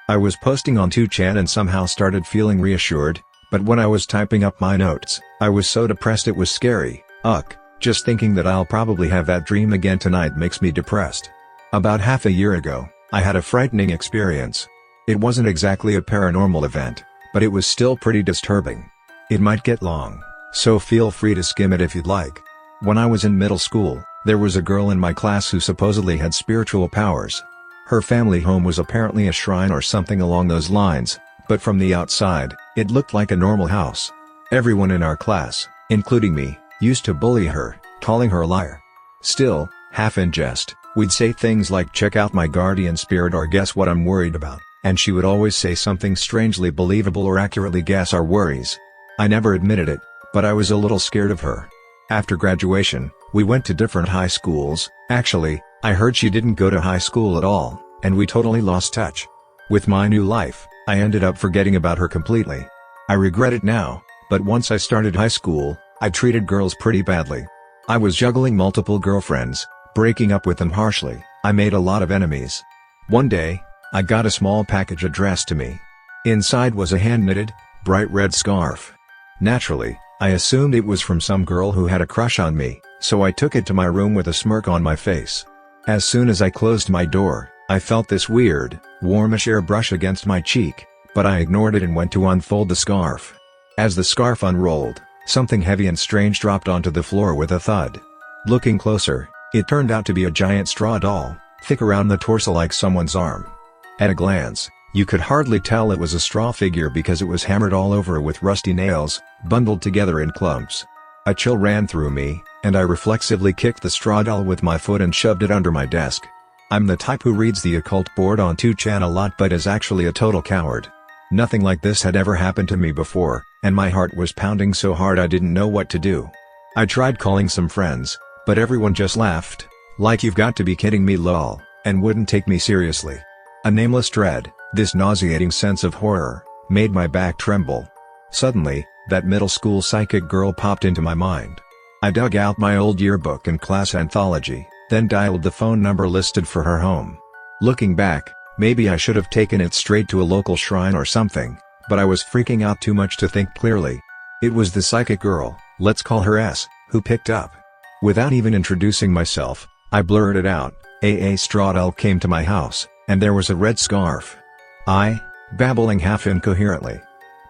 I was posting on 2chan and somehow started feeling reassured, but when I was typing up my notes, I was so depressed it was scary. Just thinking that I'll probably have that dream again tonight makes me depressed. About half a year ago, I had a frightening experience. It wasn't exactly a paranormal event, but it was still pretty disturbing. It might get long, so feel free to skim it if you'd like. When I was in middle school, there was a girl in my class who supposedly had spiritual powers. Her family home was apparently a shrine or something along those lines, but from the outside, it looked like a normal house. Everyone in our class, including me, used to bully her, calling her a liar. Still, half in jest, we'd say things like check out my guardian spirit or guess what I'm worried about, and she would always say something strangely believable or accurately guess our worries. I never admitted it, but I was a little scared of her. After graduation, we went to different high schools. Actually, I heard she didn't go to high school at all, and we totally lost touch. With my new life, I ended up forgetting about her completely. I regret it now, but once I started high school, I treated girls pretty badly. I was juggling multiple girlfriends, breaking up with them harshly. I made a lot of enemies. One day, I got a small package addressed to me. Inside was a hand-knitted, bright red scarf. Naturally, I assumed it was from some girl who had a crush on me, so I took it to my room with a smirk on my face. As soon as I closed my door, I felt this weird, warmish air brush against my cheek, but I ignored it and went to unfold the scarf. As the scarf unrolled, something heavy and strange dropped onto the floor with a thud. Looking closer, it turned out to be a giant straw doll, thick around the torso like someone's arm. At a glance, you could hardly tell it was a straw figure because it was hammered all over with rusty nails, bundled together in clumps. A chill ran through me, and I reflexively kicked the straw doll with my foot and shoved it under my desk. I'm the type who reads the occult board on 2chan a lot but is actually a total coward. Nothing like this had ever happened to me before, and my heart was pounding so hard I didn't know what to do. I tried calling some friends, but everyone just laughed, like you've got to be kidding me lol, and wouldn't take me seriously. A nameless dread, this nauseating sense of horror, made my back tremble. Suddenly, that middle school psychic girl popped into my mind. I dug out my old yearbook and class anthology, then dialed the phone number listed for her home. Looking back, maybe I should have taken it straight to a local shrine or something, but I was freaking out too much to think clearly. It was the psychic girl, let's call her S, who picked up. Without even introducing myself, I blurted out, "A straw doll came to my house, and there was a red scarf." Babbling half incoherently.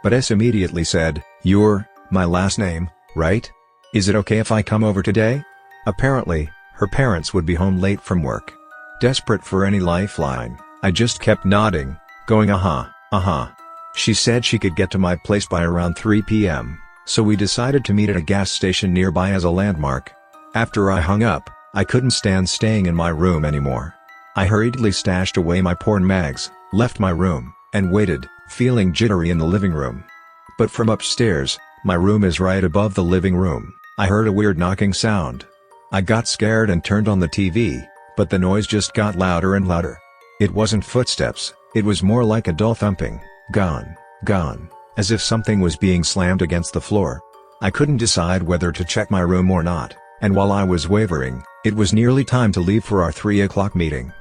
But S immediately said, "You're my last name, right? Is it okay if I come over today?" Apparently, her parents would be home late from work. Desperate for any lifeline, I just kept nodding, going uh-huh. She said she could get to my place by around 3 p.m., so we decided to meet at a gas station nearby as a landmark. After I hung up, I couldn't stand staying in my room anymore. I hurriedly stashed away my porn mags, left my room, and waited, feeling jittery in the living room. But from upstairs, my room is right above the living room, I heard a weird knocking sound. I got scared and turned on the TV, but the noise just got louder and louder. It wasn't footsteps, it was more like a dull thumping, gone, as if something was being slammed against the floor. I couldn't decide whether to check my room or not, and while I was wavering, it was nearly time to leave for our 3 o'clock meeting.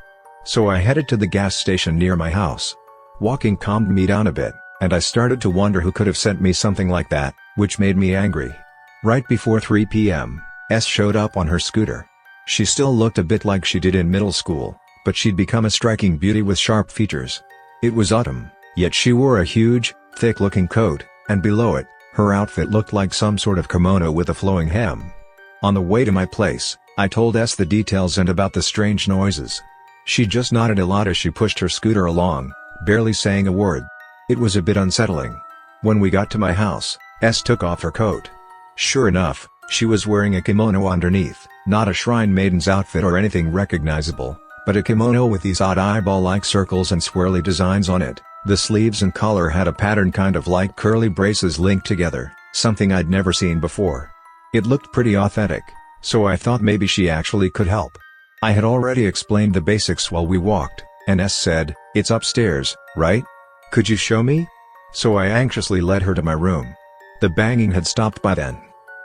So I headed to the gas station near my house. Walking calmed me down a bit, and I started to wonder who could have sent me something like that, which made me angry. Right before 3 p.m., S showed up on her scooter. She still looked a bit like she did in middle school, but she'd become a striking beauty with sharp features. It was autumn, yet she wore a huge, thick-looking coat, and below it, her outfit looked like some sort of kimono with a flowing hem. On the way to my place, I told S the details and about the strange noises. She just nodded a lot as she pushed her scooter along, barely saying a word. It was a bit unsettling. When we got to my house, S took off her coat. Sure enough, she was wearing a kimono underneath, not a shrine maiden's outfit or anything recognizable, but a kimono with these odd eyeball-like circles and swirly designs on it. The sleeves and collar had a pattern kind of like curly braces linked together, something I'd never seen before. It looked pretty authentic, so I thought maybe she actually could help. I had already explained the basics while we walked, and S said, "It's upstairs, right? Could you show me?" So I anxiously led her to my room. The banging had stopped by then.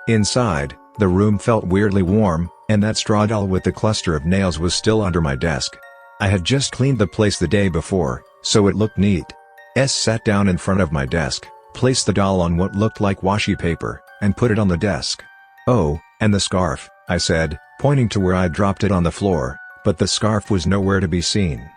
Inside, the room felt weirdly warm, and that straw doll with the cluster of nails was still under my desk. I had just cleaned the place the day before, so it looked neat. S sat down in front of my desk, placed the doll on what looked like washi paper, and put it on the desk. "Oh, and the scarf," I said, pointing to where I'd dropped it on the floor, but the scarf was nowhere to be seen.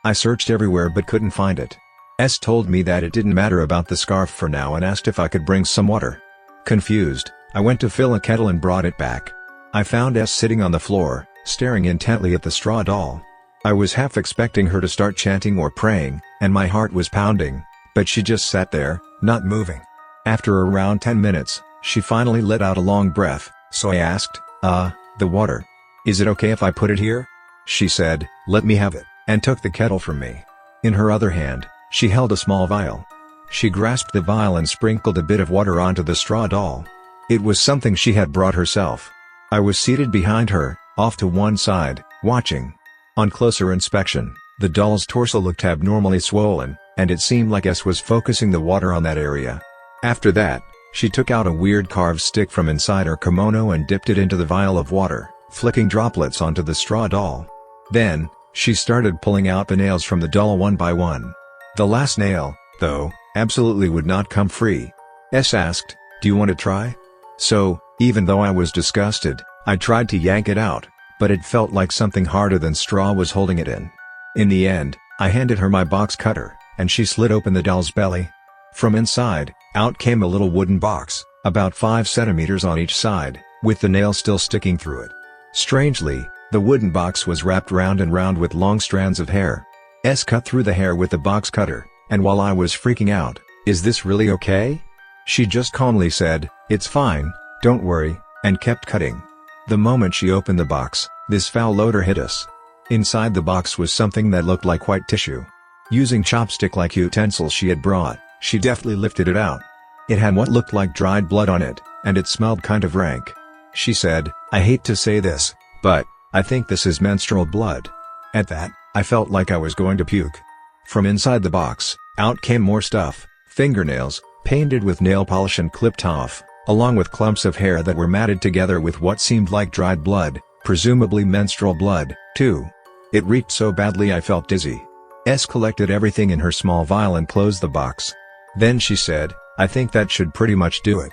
I searched everywhere but couldn't find it. S told me that it didn't matter about the scarf for now and asked if I could bring some water. Confused, I went to fill a kettle and brought it back. I found S sitting on the floor, staring intently at the straw doll. I was half expecting her to start chanting or praying, and my heart was pounding, but she just sat there, not moving. After around 10 minutes, she finally let out a long breath, so I asked, the water. "Is it okay if I put it here?" She said, "Let me have it," and took the kettle from me. In her other hand, she held a small vial. She grasped the vial and sprinkled a bit of water onto the straw doll. It was something she had brought herself. I was seated behind her, off to one side, watching. On closer inspection, the doll's torso looked abnormally swollen, and it seemed like S was focusing the water on that area. After that, she took out a weird carved stick from inside her kimono and dipped it into the vial of water, flicking droplets onto the straw doll. Then, she started pulling out the nails from the doll one by one. The last nail, though, absolutely would not come free. S asked, "Do you want to try?" So, even though I was disgusted, I tried to yank it out, but it felt like something harder than straw was holding it in. In the end, I handed her my box cutter, and she slit open the doll's belly. From inside, out came a little wooden box, about 5 centimeters on each side, with the nail still sticking through it. Strangely, the wooden box was wrapped round and round with long strands of hair. S cut through the hair with the box cutter, and while I was freaking out, "Is this really okay?" she just calmly said, "It's fine, don't worry," and kept cutting. The moment she opened the box, this foul odor hit us. Inside the box was something that looked like white tissue. Using chopstick-like utensils she had brought, she deftly lifted it out. It had what looked like dried blood on it, and it smelled kind of rank. She said, "I hate to say this, but I think this is menstrual blood." At that, I felt like I was going to puke. From inside the box, out came more stuff: fingernails, painted with nail polish and clipped off, along with clumps of hair that were matted together with what seemed like dried blood, presumably menstrual blood, too. It reeked so badly I felt dizzy. S collected everything in her small vial and closed the box. Then she said, "I think that should pretty much do it.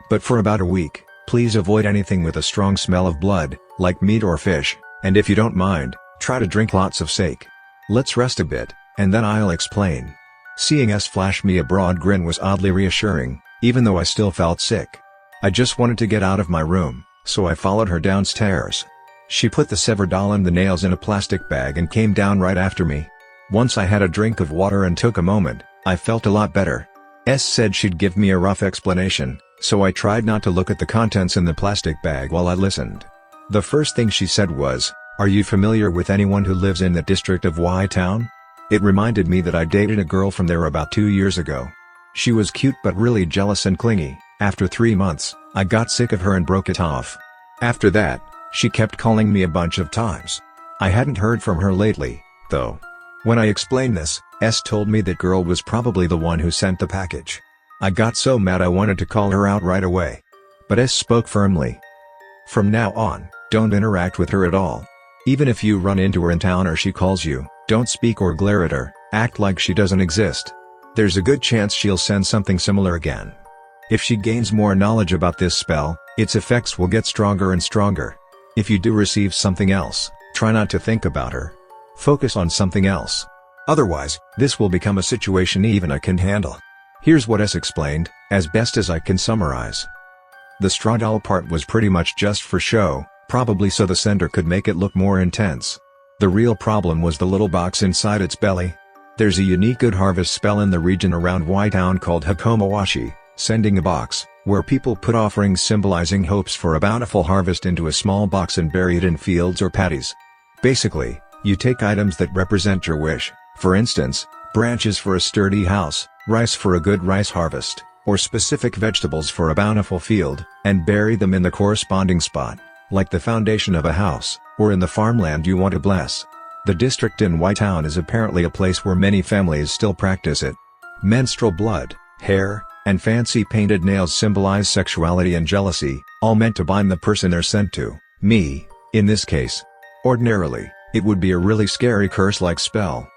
But for about a week, please avoid anything with a strong smell of blood, like meat or fish, and if you don't mind, try to drink lots of sake. Let's rest a bit, and then I'll explain." Seeing S flash me a broad grin was oddly reassuring, even though I still felt sick. I just wanted to get out of my room, so I followed her downstairs. She put the severed doll and the nails in a plastic bag and came down right after me. Once I had a drink of water and took a moment, I felt a lot better. S said she'd give me a rough explanation, so I tried not to look at the contents in the plastic bag while I listened. The first thing she said was, "Are you familiar with anyone who lives in the district of Y-Town?" It reminded me that I dated a girl from there about 2 years ago. She was cute but really jealous and clingy. After 3 months, I got sick of her and broke it off. After that, she kept calling me a bunch of times. I hadn't heard from her lately, though. When I explained this, S told me that girl was probably the one who sent the package. I got so mad I wanted to call her out right away. But S spoke firmly. "From now on, don't interact with her at all. Even if you run into her in town or she calls you, don't speak or glare at her, act like she doesn't exist. There's a good chance she'll send something similar again. If she gains more knowledge about this spell, its effects will get stronger and stronger. If you do receive something else, try not to think about her. Focus on something else. Otherwise, this will become a situation even I can handle." Here's what S explained, as best as I can summarize. The straw doll part was pretty much just for show, probably so the sender could make it look more intense. The real problem was the little box inside its belly. There's a unique good harvest spell in the region around Y-Town called Hakomawashi, sending a box, where people put offerings symbolizing hopes for a bountiful harvest into a small box and bury it in fields or paddies. Basically, you take items that represent your wish, for instance, branches for a sturdy house, rice for a good rice harvest, or specific vegetables for a bountiful field, and bury them in the corresponding spot, like the foundation of a house, or in the farmland you want to bless. The district in Y-Town is apparently a place where many families still practice it. Menstrual blood, hair, and fancy painted nails symbolize sexuality and jealousy, all meant to bind the person they're sent to, me, in this case. Ordinarily, it would be a really scary curse-like spell.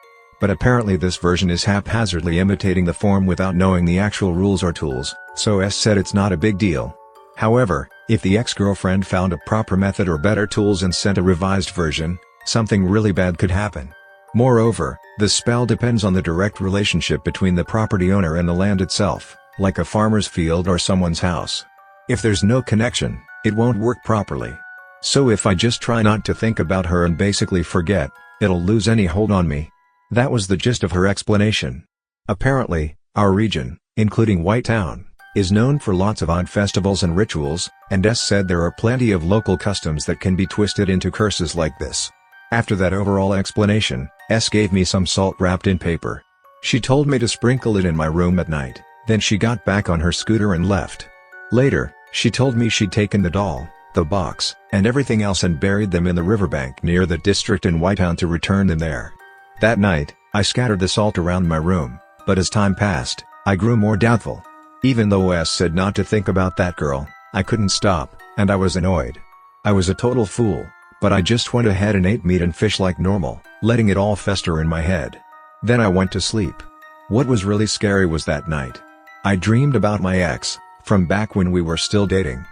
but apparently this version is haphazardly imitating the form without knowing the actual rules or tools, so S said it's not a big deal. However, if the ex-girlfriend found a proper method or better tools and sent a revised version, something really bad could happen. Moreover, the spell depends on the direct relationship between the property owner and the land itself, like a farmer's field or someone's house. If there's no connection, it won't work properly. So if I just try not to think about her and basically forget, it'll lose any hold on me. That was the gist of her explanation. Apparently, our region, including White Town, is known for lots of odd festivals and rituals, and S said there are plenty of local customs that can be twisted into curses like this. After that overall explanation, S gave me some salt wrapped in paper. She told me to sprinkle it in my room at night, then she got back on her scooter and left. Later, she told me she'd taken the doll, the box, and everything else and buried them in the riverbank near the district in Whitetown to return them there. That night, I scattered the salt around my room, but as time passed, I grew more doubtful. Even though S said not to think about that girl, I couldn't stop, and I was annoyed. I was a total fool, but I just went ahead and ate meat and fish like normal, letting it all fester in my head. Then I went to sleep. What was really scary was that night. I dreamed about my ex, from back when we were still dating.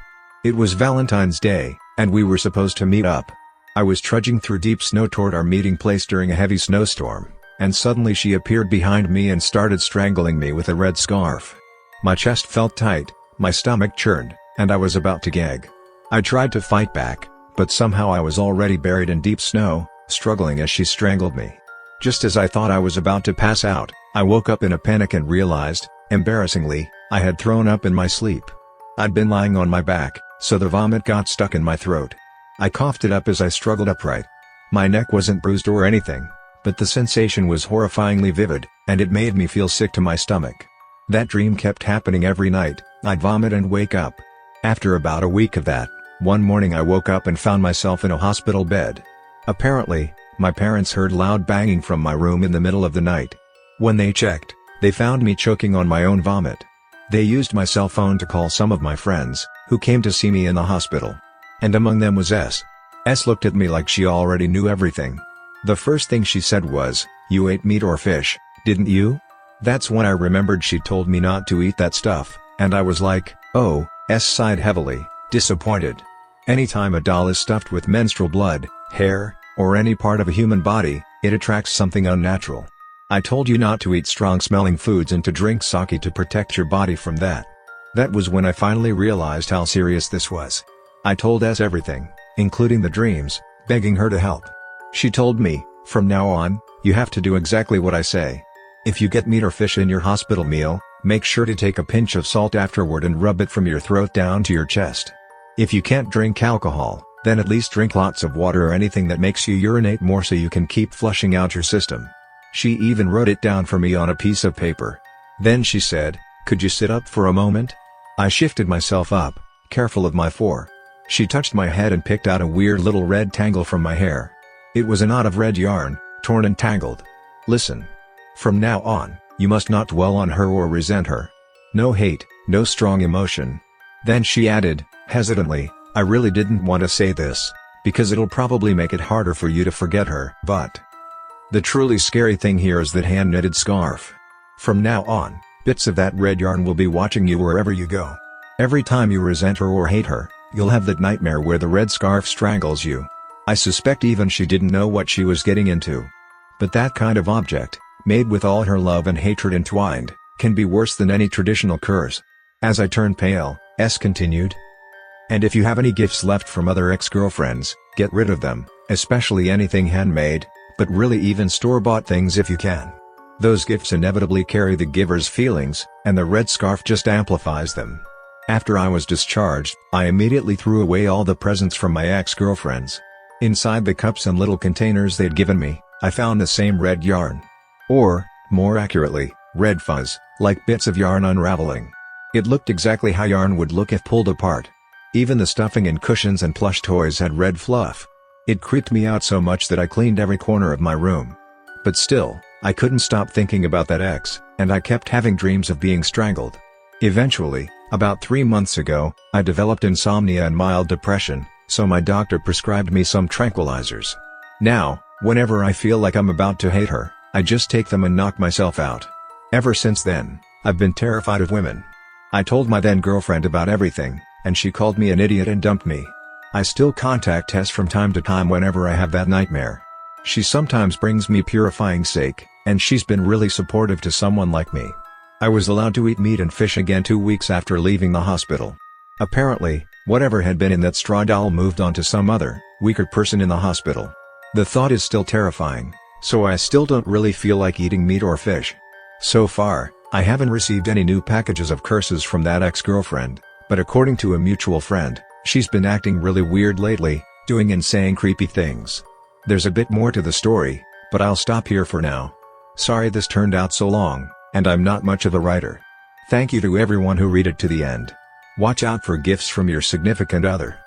It was Valentine's Day, and we were supposed to meet up. I was trudging through deep snow toward our meeting place during a heavy snowstorm, and suddenly she appeared behind me and started strangling me with a red scarf. My chest felt tight, my stomach churned, and I was about to gag. I tried to fight back, but somehow I was already buried in deep snow, struggling as she strangled me. Just as I thought I was about to pass out, I woke up in a panic and realized, embarrassingly, I had thrown up in my sleep. I'd been lying on my back, so the vomit got stuck in my throat. I coughed it up as I struggled upright. My neck wasn't bruised or anything, but the sensation was horrifyingly vivid, and it made me feel sick to my stomach. That dream kept happening every night. I'd vomit and wake up. After about a week of that, one morning I woke up and found myself in a hospital bed. Apparently, my parents heard loud banging from my room in the middle of the night. When they checked, they found me choking on my own vomit. They used my cell phone to call some of my friends, who came to see me in the hospital. And among them was S. S looked at me like she already knew everything. The first thing she said was, "You ate meat or fish, didn't you?" That's when I remembered she told me not to eat that stuff, and I was like, oh. S sighed heavily, disappointed. Anytime a doll is stuffed with menstrual blood, hair, or any part of a human body, it attracts something unnatural. I told you not to eat strong-smelling foods and to drink sake to protect your body from that. That was when I finally realized how serious this was. I told S everything, including the dreams, begging her to help. She told me, from now on, you have to do exactly what I say. If you get meat or fish in your hospital meal, make sure to take a pinch of salt afterward and rub it from your throat down to your chest. If you can't drink alcohol, then at least drink lots of water or anything that makes you urinate more so you can keep flushing out your system. She even wrote it down for me on a piece of paper. Then she said, "Could you sit up for a moment?" I shifted myself up, careful of my fore. She touched my head and picked out a weird little red tangle from my hair. It was a knot of red yarn, torn and tangled. "Listen. From now on, you must not dwell on her or resent her. No hate, no strong emotion." Then she added, hesitantly, "I really didn't want to say this, because it'll probably make it harder for you to forget her. But the truly scary thing here is that hand-knitted scarf. From now on, bits of that red yarn will be watching you wherever you go. Every time you resent her or hate her, you'll have that nightmare where the red scarf strangles you." I suspect even she didn't know what she was getting into. But that kind of object, made with all her love and hatred entwined, can be worse than any traditional curse. As I turned pale, S continued. "And if you have any gifts left from other ex-girlfriends, get rid of them, especially anything handmade, but really even store-bought things if you can. Those gifts inevitably carry the giver's feelings, and the red scarf just amplifies them." After I was discharged, I immediately threw away all the presents from my ex-girlfriends. Inside the cups and little containers they'd given me, I found the same red yarn. Or, more accurately, red fuzz, like bits of yarn unraveling. It looked exactly how yarn would look if pulled apart. Even the stuffing and cushions and plush toys had red fluff. It creeped me out so much that I cleaned every corner of my room. But still, I couldn't stop thinking about that ex, and I kept having dreams of being strangled. Eventually, about 3 months ago, I developed insomnia and mild depression, so my doctor prescribed me some tranquilizers. Now, whenever I feel like I'm about to hate her, I just take them and knock myself out. Ever since then, I've been terrified of women. I told my then girlfriend about everything, and she called me an idiot and dumped me. I still contact Tess from time to time whenever I have that nightmare. She sometimes brings me purifying sake, and she's been really supportive to someone like me. I was allowed to eat meat and fish again 2 weeks after leaving the hospital. Apparently, whatever had been in that straw doll moved on to some other, weaker person in the hospital. The thought is still terrifying, so I still don't really feel like eating meat or fish. So far, I haven't received any new packages of curses from that ex-girlfriend, but according to a mutual friend, she's been acting really weird lately, doing and saying creepy things. There's a bit more to the story, but I'll stop here for now. Sorry this turned out so long, and I'm not much of a writer. Thank you to everyone who read it to the end. Watch out for gifts from your significant other.